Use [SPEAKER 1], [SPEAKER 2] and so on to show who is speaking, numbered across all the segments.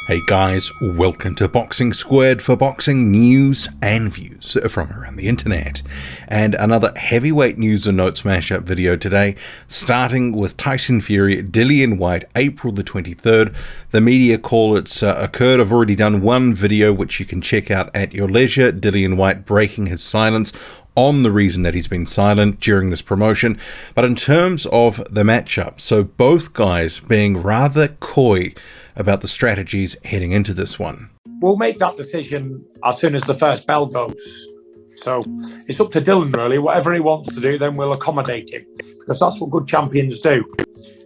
[SPEAKER 1] Hey guys, welcome to Boxing Squared for boxing news and views from around the internet. And another heavyweight news and notes mashup video today, starting with Tyson Fury, Dillian Whyte, April the 23rd. The media call it's occurred. I've already done one video which you can check out at your leisure. Dillian Whyte breaking his silence on the reason that he's been silent during this promotion. But in terms of the matchup, so both guys being rather coy about the strategies heading into this one.
[SPEAKER 2] We'll make that decision as soon as the first bell goes. So it's up to Dillon, really. Whatever he wants to do, then we'll accommodate him, because that's what good champions do.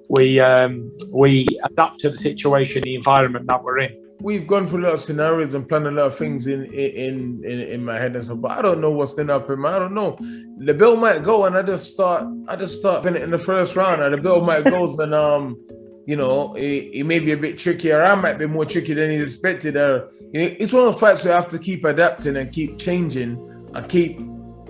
[SPEAKER 2] We adapt to the situation, the environment that we're in.
[SPEAKER 3] We've gone through a lot of scenarios and planned a lot of things in my head and stuff, but I don't know what's going to happen. I don't know. The bill might go, and I just start in the first round, and the bill might go, and you know, it may be a bit trickier. I might be more tricky than he expected. You know, it's one of those fights where I have to keep adapting and keep changing and keep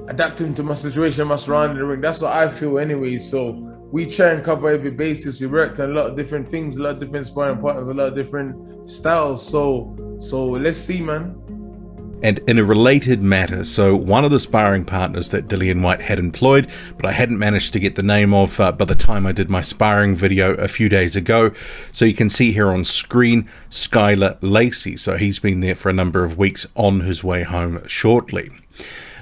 [SPEAKER 3] adapting to my situation, my surrounding the ring. That's what I feel anyway. So we try and cover every basis. We worked on a lot of different things, a lot of different sparring partners, a lot of different styles. So let's see, man.
[SPEAKER 1] And in a related matter, so one of the sparring partners that Dillian Whyte had employed, but I hadn't managed to get the name of by the time I did my sparring video a few days ago. So you can see here on screen, Skylar Lacy. So he's been there for a number of weeks, on his way home shortly.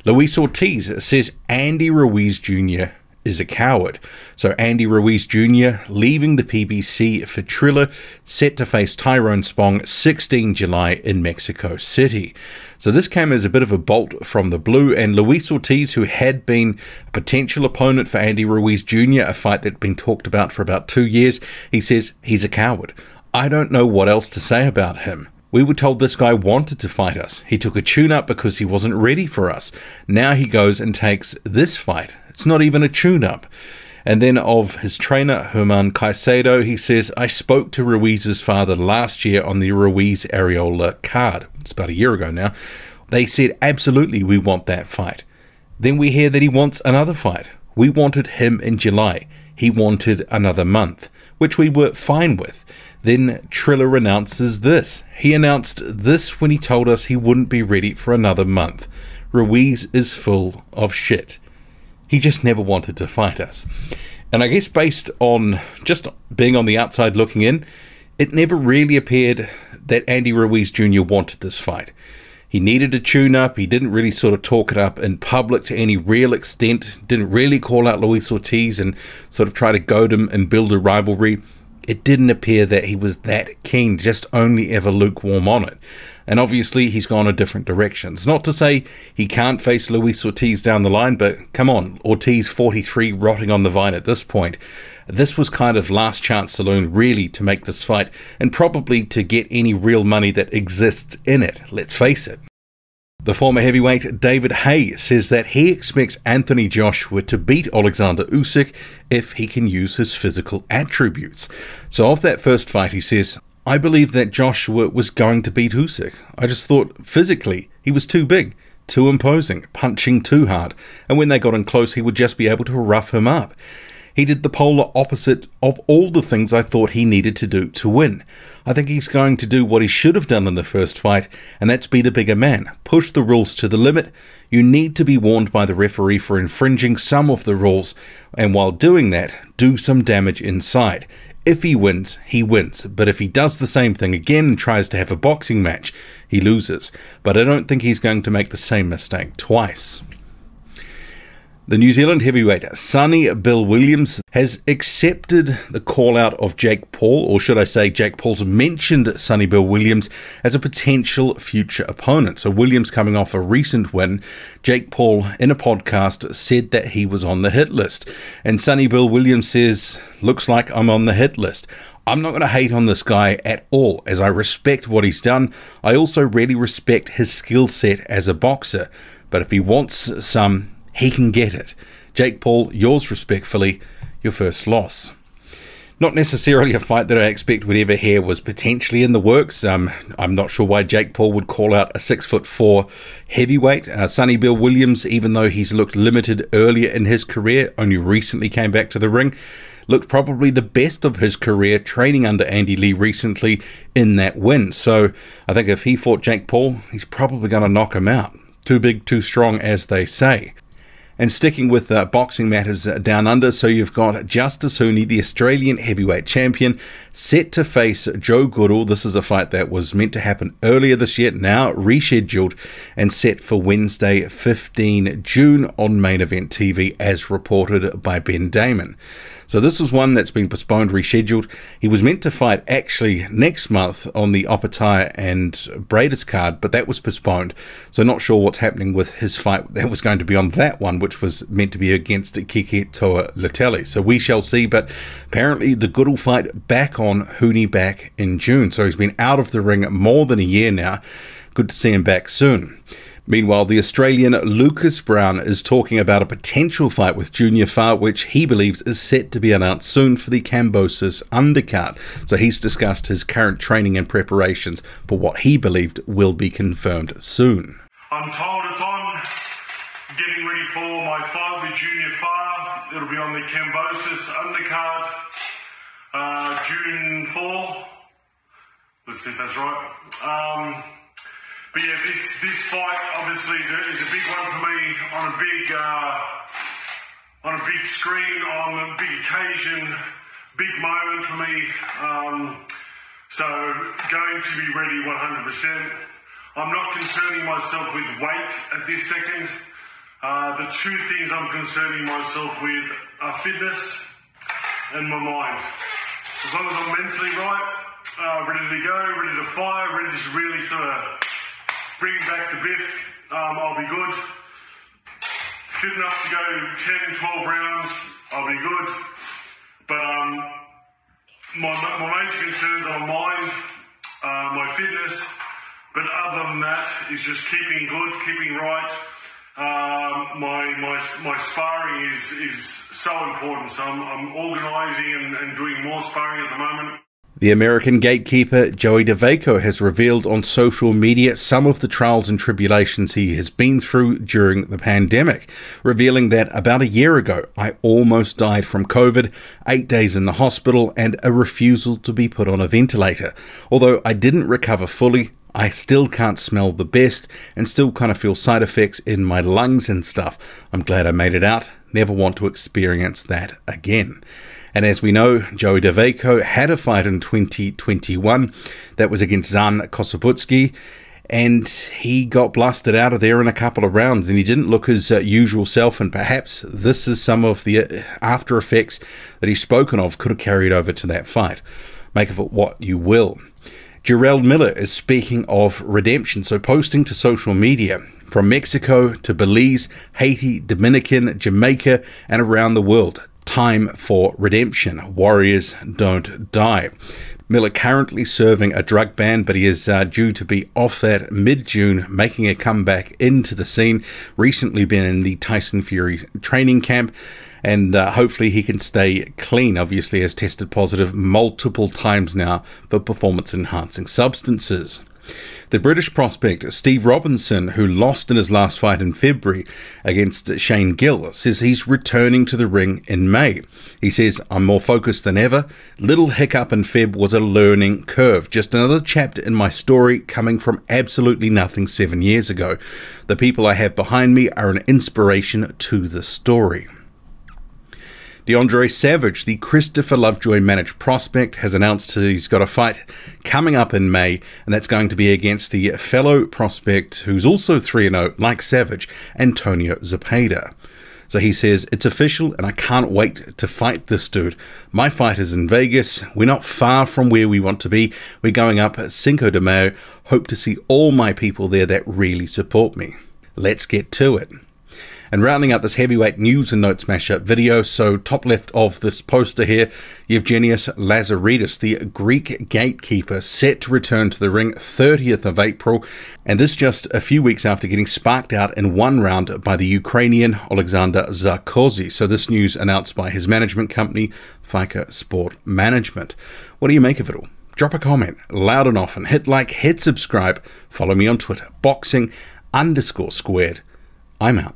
[SPEAKER 1] Luis Ortiz says Andy Ruiz Jr. is a coward. So Andy Ruiz Jr. leaving the PBC for Triller, set to face Tyrone Spong 16 July in Mexico City. So this came as a bit of a bolt from the blue, and Luis Ortiz, who had been a potential opponent for Andy Ruiz Jr., a fight that had been talked about for about 2 years, he says he's a coward. I don't know what else to say about him. We were told this guy wanted to fight us. He took a tune-up because he wasn't ready for us. Now he goes and takes this fight. It's not even a tune-up. And then of his trainer, Herman Caicedo, he says, I spoke to Ruiz's father last year on the Ruiz Areola card. It's about a year ago now. They said, absolutely, we want that fight. Then we hear that he wants another fight. We wanted him in July. He wanted another month, which we were fine with. Then Triller announces this. He announced this when he told us he wouldn't be ready for another month. Ruiz is full of shit. He just never wanted to fight us. And I guess based on just being on the outside looking in, it never really appeared that Andy Ruiz Jr. wanted this fight. He needed a tune-up. He didn't really sort of talk it up in public to any real extent. Didn't really call out Luis Ortiz and sort of try to goad him and build a rivalry. It didn't appear that he was that keen, just only ever lukewarm on it. And obviously he's gone a different direction. It's not to say he can't face Luis Ortiz down the line, but come on, Ortiz 43 rotting on the vine at this point. This was kind of last chance saloon really to make this fight, and probably to get any real money that exists in it, let's face it. The former heavyweight David Haye says that he expects Anthony Joshua to beat Alexander Usyk if he can use his physical attributes. So of that first fight, he says, I believe that Joshua was going to beat Usyk. I just thought physically he was too big, too imposing, punching too hard, and when they got in close he would just be able to rough him up. He did the polar opposite of all the things I thought he needed to do to win. I think he's going to do what he should have done in the first fight, and that's be the bigger man. Push the rules to the limit. You need to be warned by the referee for infringing some of the rules, and while doing that, do some damage inside. If he wins, he wins. But if he does the same thing again and tries to have a boxing match, he loses. But I don't think he's going to make the same mistake twice. The New Zealand heavyweight Sonny Bill Williams has accepted the call-out of Jake Paul, or should I say Jake Paul's mentioned Sonny Bill Williams as a potential future opponent. So Williams coming off a recent win, Jake Paul in a podcast said that he was on the hit list. And Sonny Bill Williams says, looks like I'm on the hit list. I'm not going to hate on this guy at all, as I respect what he's done. I also really respect his skill set as a boxer. But if he wants some, he can get it. Jake Paul, yours respectfully, your first loss. Not necessarily a fight that I expect would ever hear was potentially in the works. I'm not sure why Jake Paul would call out a 6'4" heavyweight. Sonny Bill Williams, even though he's looked limited earlier in his career, only recently came back to the ring, looked probably the best of his career training under Andy Lee recently in that win. So I think if he fought Jake Paul, he's probably going to knock him out. Too big, too strong, as they say. And sticking with boxing matters down under, so you've got Justis Huni, the Australian heavyweight champion, set to face Joe Goodall. This is a fight that was meant to happen earlier this year, now rescheduled and set for Wednesday, 15 June on Main Event TV, as reported by Ben Damon. So this was one that's been postponed, rescheduled. He was meant to fight actually next month on the Opetaia and Bradis card, but that was postponed. So not sure what's happening with his fight that was going to be on that one, which was meant to be against Keke Toa Latelli. So we shall see, but apparently the Goodall fight back on Huni back in June. So he's been out of the ring more than a year now. Good to see him back soon. Meanwhile, the Australian Lucas Brown is talking about a potential fight with Junior Fa, which he believes is set to be announced soon for the Kambosos undercard. So he's discussed his current training and preparations for what he believed will be confirmed soon.
[SPEAKER 4] I'm told it's on. Getting ready for my fight with Junior Fa. It'll be on the Kambosos undercard, June 4. Let's see if that's right. But yeah, this fight obviously is a big one for me on a big screen, on a big occasion, big moment for me. So going to be ready 100%. I'm not concerning myself with weight at this second. The two things I'm concerning myself with are fitness and my mind. As long as I'm mentally right, ready to go, ready to fire, ready to really sort of bring back the biff, I'll be good. Fit enough to go 10, 12 rounds, I'll be good. But my major concerns are my mind, my fitness. But other than that, is just keeping good, keeping right. My sparring is so important. So I'm organising and doing more sparring at the moment.
[SPEAKER 1] The American gatekeeper Joey Dawejko has revealed on social media some of the trials and tribulations he has been through during the pandemic, revealing that about a year ago, I almost died from COVID, 8 days in the hospital, and a refusal to be put on a ventilator. Although I didn't recover fully, I still can't smell the best and still kind of feel side effects in my lungs and stuff. I'm glad I made it out. Never want to experience that again. And as we know, Joey Dawejko had a fight in 2021 that was against Zan Kossobutski, and he got blasted out of there in a couple of rounds, and he didn't look his usual self, and perhaps this is some of the after effects that he's spoken of could have carried over to that fight. Make of it what you will. Gerrell Miller is speaking of redemption, so posting to social media from Mexico to Belize, Haiti, Dominican, Jamaica, and around the world. Time for redemption. Warriors don't die. Miller currently serving a drug ban, but he is due to be off that mid-June, making a comeback into the scene. Recently been in the Tyson Fury training camp, and hopefully he can stay clean. Obviously has tested positive multiple times now for performance-enhancing substances. The British prospect Steve Robinson, who lost in his last fight in February against Shane Gill, says he's returning to the ring in May. He says, I'm more focused than ever. Little hiccup in Feb was a learning curve. Just another chapter in my story coming from absolutely nothing 7 years ago. The people I have behind me are an inspiration to the story. Deandre Savage, the Christopher Lovejoy managed prospect, has announced he's got a fight coming up in May, and that's going to be against the fellow prospect who's also 3-0, like Savage, Antonio Zepeda. So he says, it's official and I can't wait to fight this dude. My fight is in Vegas. We're not far from where we want to be. We're going up at Cinco de Mayo. Hope to see all my people there that really support me. Let's get to it. And rounding out this heavyweight news and notes mashup video, so top left of this poster here, Evgenios Lazaridis, the Greek gatekeeper, set to return to the ring 30th of April, and this just a few weeks after getting sparked out in one round by the Ukrainian Alexander Zarkozy. So this news announced by his management company, Fika Sport Management. What do you make of it all? Drop a comment loud and often, hit like, hit subscribe, follow me on Twitter, boxing_squared. I'm out.